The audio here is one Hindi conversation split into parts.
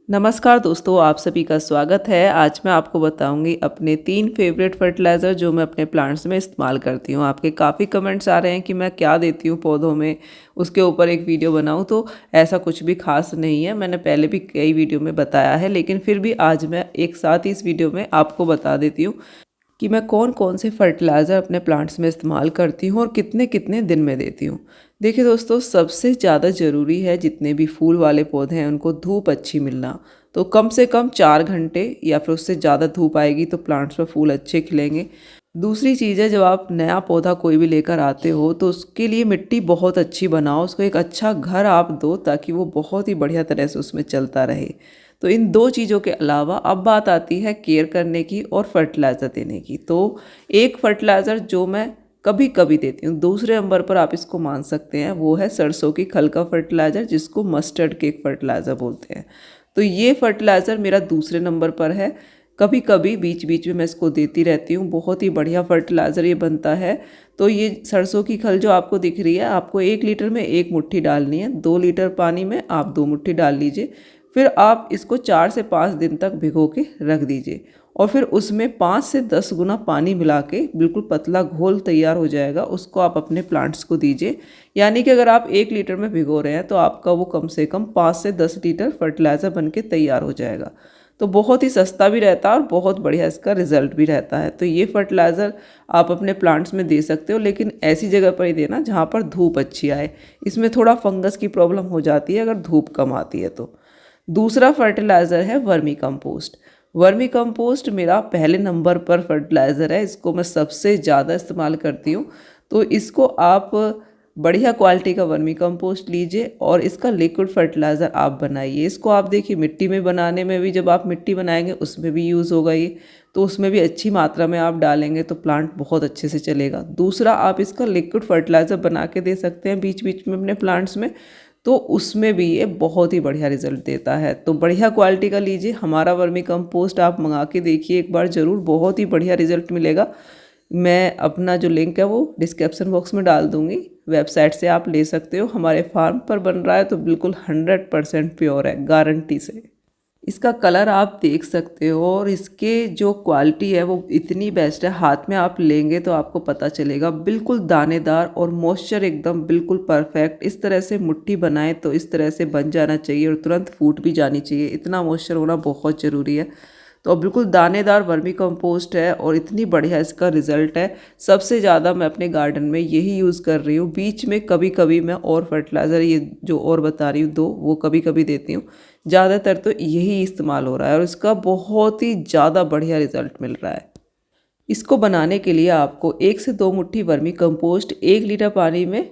नमस्कार दोस्तों, आप सभी का स्वागत है। आज मैं आपको बताऊंगी अपने 3 फेवरेट फर्टिलाइज़र जो मैं अपने प्लांट्स में इस्तेमाल करती हूँ। आपके काफ़ी कमेंट्स आ रहे हैं कि मैं क्या देती हूँ पौधों में, उसके ऊपर एक वीडियो बनाऊँ। तो ऐसा कुछ भी ख़ास नहीं है, मैंने पहले भी कई वीडियो में बताया है, लेकिन फिर भी आज मैं एक साथ ही इस वीडियो में आपको बता देती हूँ कि मैं कौन कौन से फर्टिलाइज़र अपने प्लांट्स में इस्तेमाल करती हूँ और कितने कितने दिन में देती हूँ। देखिए दोस्तों, सबसे ज़्यादा ज़रूरी है जितने भी फूल वाले पौधे हैं उनको धूप अच्छी मिलना। तो कम से कम 4 घंटे या फिर उससे ज़्यादा धूप आएगी तो प्लांट्स में फूल अच्छे खिलेंगे। दूसरी चीज़ है, जब आप नया पौधा कोई भी लेकर आते हो तो उसके लिए मिट्टी बहुत अच्छी बनाओ, उसको एक अच्छा घर आप दो ताकि वो बहुत ही बढ़िया तरह से उसमें चलता रहे। तो इन दो चीज़ों के अलावा अब बात आती है केयर करने की और फर्टिलाइज़र देने की। तो एक फर्टिलाइज़र जो मैं कभी कभी देती हूँ, दूसरे नंबर पर आप इसको मान सकते हैं, वो है सरसों की खल का फर्टिलाइज़र, जिसको मस्टर्ड केक फर्टिलाइज़र बोलते हैं। तो ये फर्टिलाइज़र मेरा दूसरे नंबर पर है। कभी कभी बीच बीच में मैं इसको देती रहती हूँ, बहुत ही बढ़िया फर्टिलाइज़र ये बनता है। तो ये सरसों की खल जो आपको दिख रही है, आपको 1 लीटर में 1 मुट्ठी डालनी है। 2 लीटर पानी में आप 2 मुट्ठी डाल लीजिए। फिर आप इसको 4 से 5 दिन तक भिगो के रख दीजिए और फिर उसमें 5 से 10 गुना पानी मिला के बिल्कुल पतला घोल तैयार हो जाएगा, उसको आप अपने प्लांट्स को दीजिए। यानी कि अगर आप 1 लीटर में भिगो रहे हैं तो आपका वो कम से कम 5 से 10 लीटर फर्टिलाइज़र बन के तैयार हो जाएगा। तो बहुत ही सस्ता भी रहता है और बहुत बढ़िया इसका रिजल्ट भी रहता है। तो ये फर्टिलाइज़र आप अपने प्लांट्स में दे सकते हो, लेकिन ऐसी जगह पर ही देना जहाँ पर धूप अच्छी आए। इसमें थोड़ा फंगस की प्रॉब्लम हो जाती है अगर धूप कम आती है तो। दूसरा फर्टिलाइज़र है वर्मी कंपोस्ट। वर्मी कंपोस्ट मेरा पहले नंबर पर फर्टिलाइज़र है, इसको मैं सबसे ज़्यादा इस्तेमाल करती हूँ। तो इसको आप बढ़िया क्वालिटी का वर्मी कंपोस्ट लीजिए और इसका लिक्विड फर्टिलाइज़र आप बनाइए। इसको आप देखिए, मिट्टी में बनाने में भी, जब आप मिट्टी बनाएंगे उसमें भी यूज़ होगा ये, तो उसमें भी अच्छी मात्रा में आप डालेंगे तो प्लांट बहुत अच्छे से चलेगा। दूसरा, आप इसका लिक्विड फर्टिलाइज़र बना के दे सकते हैं बीच बीच में अपने प्लांट्स में, तो उसमें भी ये बहुत ही बढ़िया रिजल्ट देता है। तो बढ़िया क्वालिटी का लीजिए, हमारा वर्मी कंपोस्ट आप मंगा के देखिए एक बार ज़रूर, बहुत ही बढ़िया रिजल्ट मिलेगा। मैं अपना जो लिंक है वो डिस्क्रिप्शन बॉक्स में डाल दूँगी, वेबसाइट से आप ले सकते हो। हमारे फार्म पर बन रहा है तो बिल्कुल 100% प्योर है, गारंटी से। इसका कलर आप देख सकते हो और इसके जो क्वालिटी है वो इतनी बेस्ट है, हाथ में आप लेंगे तो आपको पता चलेगा। बिल्कुल दानेदार और मॉइस्चर एकदम बिल्कुल परफेक्ट। इस तरह से मुट्ठी बनाएं तो इस तरह से बन जाना चाहिए और तुरंत फूट भी जानी चाहिए, इतना मॉइस्चर होना बहुत ज़रूरी है। तो अब बिल्कुल दानेदार वर्मी कंपोस्ट है और इतनी बढ़िया इसका रिज़ल्ट है। सबसे ज़्यादा मैं अपने गार्डन में यही यूज़ कर रही हूँ। बीच में कभी कभी मैं और फर्टिलाइज़र ये जो और बता रही हूँ दो, वो कभी कभी देती हूँ। ज़्यादातर तो यही इस्तेमाल हो रहा है और इसका बहुत ही ज़्यादा बढ़िया रिज़ल्ट मिल रहा है। इसको बनाने के लिए आपको 1 से 2 मुट्ठी वर्मी कंपोस्ट 1 लीटर पानी में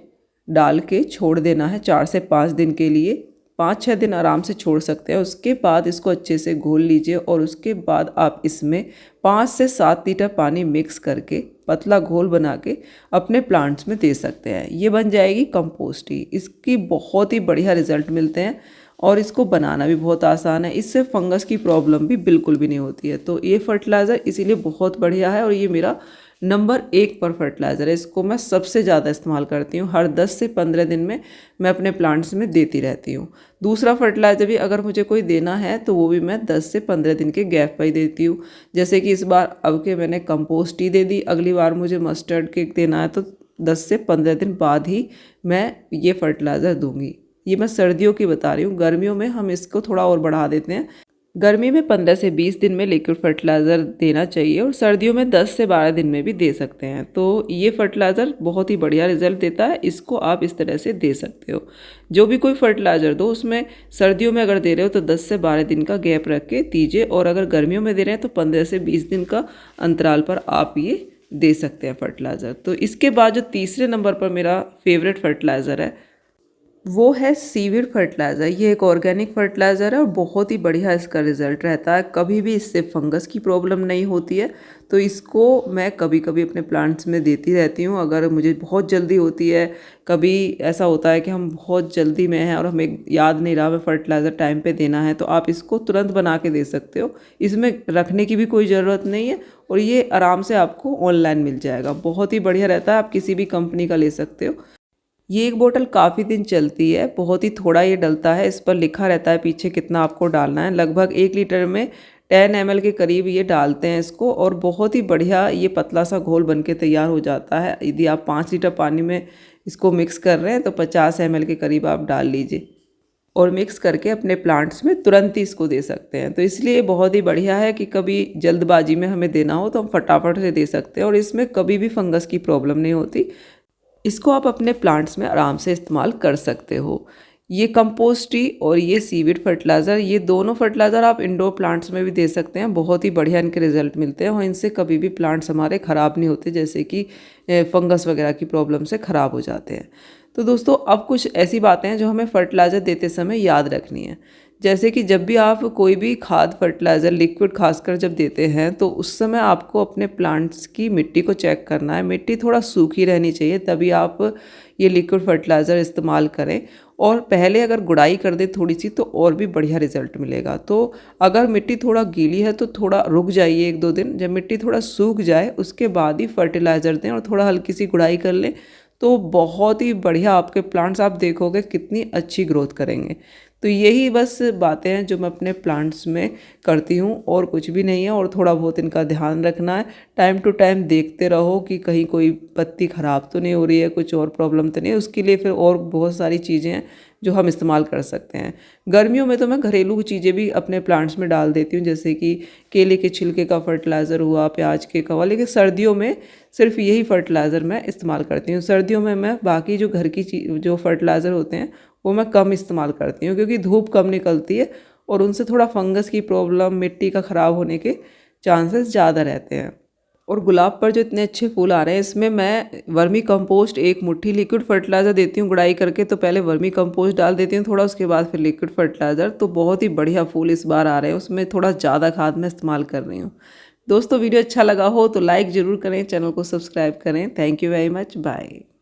डाल के छोड़ देना है 4 से 5 दिन के लिए। 5-6 दिन आराम से छोड़ सकते हैं। उसके बाद इसको अच्छे से घोल लीजिए और उसके बाद आप इसमें 5 से 7 लीटर पानी मिक्स करके पतला घोल बना के अपने प्लांट्स में दे सकते हैं। ये बन जाएगी कंपोस्ट ही। इसकी बहुत ही बढ़िया रिजल्ट मिलते हैं और इसको बनाना भी बहुत आसान है। इससे फंगस की प्रॉब्लम भी बिल्कुल भी नहीं होती है। तो ये फर्टिलाइज़र इसीलिए बहुत बढ़िया है और ये मेरा नंबर 1 पर फर्टिलाइज़र है। इसको मैं सबसे ज़्यादा इस्तेमाल करती हूँ। हर 10 से 15 दिन में मैं अपने प्लांट्स में देती रहती हूँ। दूसरा फर्टिलाइज़र भी अगर मुझे कोई देना है तो वो भी मैं 10 से 15 दिन के गैप पर ही देती हूँ। जैसे कि इस बार अब के मैंने कंपोस्ट ही दे दी, अगली बार मुझे मस्टर्ड केक देना है तो 10 से 15 दिन बाद ही मैं ये फर्टिलाइज़र दूँगी। ये मैं सर्दियों की बता रही हूँ, गर्मियों में हम इसको थोड़ा और बढ़ा देते हैं। गर्मी में 15 से 20 दिन में लिक्विड फर्टिलाइज़र देना चाहिए और सर्दियों में 10 से 12 दिन में भी दे सकते हैं। तो ये फर्टिलाइज़र बहुत ही बढ़िया रिजल्ट देता है, इसको आप इस तरह से दे सकते हो। जो भी कोई फर्टिलाइज़र दो उसमें सर्दियों में अगर दे रहे हो तो 10 से 12 दिन का गैप रख के दीजिए और अगर गर्मियों में दे रहे हैं तो 15 से 20 दिन का अंतराल पर आप ये दे सकते हैं फर्टिलाइज़र। तो इसके बाद जो तीसरे नंबर पर मेरा फेवरेट फर्टिलाइज़र है वो है सीवीड फर्टिलाइज़र। ये एक ऑर्गेनिक फर्टिलाइज़र है और बहुत ही बढ़िया इसका रिज़ल्ट रहता है। कभी भी इससे फंगस की प्रॉब्लम नहीं होती है। तो इसको मैं कभी कभी अपने प्लांट्स में देती रहती हूँ अगर मुझे बहुत जल्दी होती है। कभी ऐसा होता है कि हम बहुत जल्दी में हैं और हमें याद नहीं रहा हमें फर्टिलाइज़र टाइम पे देना है, तो आप इसको तुरंत बना के दे सकते हो। इसमें रखने की भी कोई ज़रूरत नहीं है और ये आराम से आपको ऑनलाइन मिल जाएगा। बहुत ही बढ़िया रहता है, आप किसी भी कंपनी का ले सकते हो। ये एक बोतल काफ़ी दिन चलती है, बहुत ही थोड़ा ये डलता है। इस पर लिखा रहता है पीछे कितना आपको डालना है। लगभग 1 लीटर में 10 ml के करीब ये डालते हैं इसको, और बहुत ही बढ़िया ये पतला सा घोल बन के तैयार हो जाता है। यदि आप 5 लीटर पानी में इसको मिक्स कर रहे हैं तो 50 ml के करीब आप डाल लीजिए और मिक्स करके अपने प्लांट्स में तुरंत ही इसको दे सकते हैं। तो इसलिए बहुत ही बढ़िया है कि कभी जल्दबाजी में हमें देना हो तो हम फटाफट से दे सकते हैं, और इसमें कभी भी फंगस की प्रॉब्लम नहीं होती। इसको आप अपने प्लांट्स में आराम से इस्तेमाल कर सकते हो। ये कंपोस्ट टी और ये सीवीड फर्टिलाइज़र, ये दोनों फर्टिलाइज़र आप इंडोर प्लांट्स में भी दे सकते हैं। बहुत ही बढ़िया इनके रिजल्ट मिलते हैं और इनसे कभी भी प्लांट्स हमारे ख़राब नहीं होते, जैसे कि फंगस वगैरह की प्रॉब्लम से ख़राब हो जाते हैं। तो दोस्तों, अब कुछ ऐसी बातें हैं जो हमें फर्टिलाइज़र देते समय याद रखनी है। जैसे कि जब भी आप कोई भी खाद फर्टिलाइज़र लिक्विड खासकर जब देते हैं तो उस समय आपको अपने प्लांट्स की मिट्टी को चेक करना है। मिट्टी थोड़ा सूखी रहनी चाहिए, तभी आप ये लिक्विड फर्टिलाइज़र इस्तेमाल करें। और पहले अगर गुड़ाई कर दें थोड़ी सी तो और भी बढ़िया रिजल्ट मिलेगा। तो अगर मिट्टी थोड़ा गीली है तो थोड़ा रुक जाइए 1-2 दिन। जब मिट्टी थोड़ा सूख जाए उसके बाद ही फर्टिलाइज़र दें और थोड़ा हल्की सी गुड़ाई कर लें, तो बहुत ही बढ़िया आपके प्लांट्स आप देखोगे कितनी अच्छी ग्रोथ करेंगे। तो यही बस बातें हैं जो मैं अपने प्लांट्स में करती हूँ, और कुछ भी नहीं है। और थोड़ा बहुत इनका ध्यान रखना है, टाइम टू टाइम देखते रहो कि कहीं कोई पत्ती ख़राब तो नहीं हो रही है, कुछ और प्रॉब्लम तो नहीं है। उसके लिए फिर और बहुत सारी चीज़ें हैं जो हम इस्तेमाल कर सकते हैं। गर्मियों में तो मैं घरेलू चीज़ें भी अपने प्लांट्स में डाल देती हूँ, जैसे कि केले के छिलके का फर्टिलाइज़र हुआ, प्याज के का हुआ। लेकिन सर्दियों में सिर्फ यही फर्टिलाइज़र मैं इस्तेमाल करती हूँ। सर्दियों में मैं बाकी जो घर की जो फर्टिलाइज़र होते हैं वो मैं कम इस्तेमाल करती हूँ, क्योंकि धूप कम निकलती है और उनसे थोड़ा फंगस की प्रॉब्लम, मिट्टी का ख़राब होने के चांसेस ज़्यादा रहते हैं। और गुलाब पर जो इतने अच्छे फूल आ रहे हैं, इसमें मैं वर्मी कंपोस्ट 1 मुट्ठी लिक्विड फर्टिलाइज़र देती हूँ गुड़ाई करके। तो पहले वर्मी कंपोस्ट डाल देती हूँ थोड़ा, उसके बाद फिर लिक्विड फर्टिलाइज़र। तो बहुत ही बढ़िया फूल इस बार आ रहे हैं, उसमें थोड़ा ज़्यादा खाद मैं इस्तेमाल कर रही हूँ। दोस्तों, वीडियो अच्छा लगा हो तो लाइक ज़रूर करें, चैनल को सब्सक्राइब करें। Thank you very much, bye.